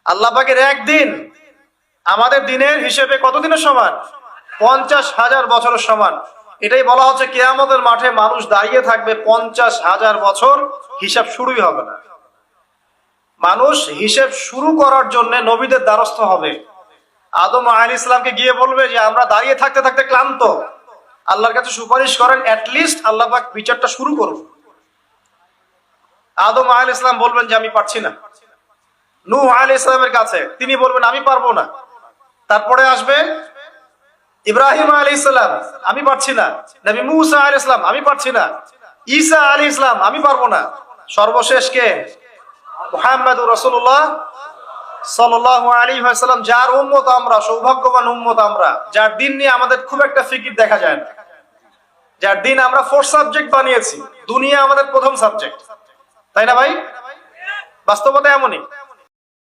আল্লাহ পাকের একদিন আমাদের দিনের হিসেবে কত দিনের সমান? 50,000 বছরের সমান। এটাই বলা হচ্ছে কিয়ামতের মাঠে মানুষ দাঁড়িয়ে থাকবে 50,000 বছর, হিসাব শুরুই হবে না। মানুষ হিসেব শুরু করার জন্য নবীদের দ্বারস্থ হবে। আদম আলাইহিস সালামকে গিয়ে বলবে যে আমরা দাঁড়িয়ে থাকতে থাকতে ক্লান্ত, আল্লাহর কাছে সুপারিশ করেন, অ্যাটলিস্ট আল্লাহ পাক বিচারটা শুরু করুন। আদম আলাইহিস সালাম বলবেন যে আমি পারছি না। নূহ আলাইহিস সালামের কাছে তিনি বলবেন আমি পারবো না। তারপরে আসবে ইব্রাহিম আলাইহিস সালাম, আমি পারছি না। নবী মুসা আলাইহিস সালাম, আমি পারছি না। ঈসা আলাইহিস সালাম, আমি পারবো না। সর্বশেষ কে? মুহাম্মদুর রাসূলুল্লাহ সাল্লাল্লাহু আলাইহি ওয়াসাল্লাম, যার উম্মত আমরা, সৌভাগ্যবান উম্মত আমরা, যার দিন নিয়ে আমাদের খুব একটা ফিকির দেখা যায় না, যার দিন আমরা ফোর্থ সাবজেক্ট বানিয়েছি। দুনিয়া আমাদের প্রথম সাবজেক্ট, তাই না ভাই? বাস্তবতা এমনই।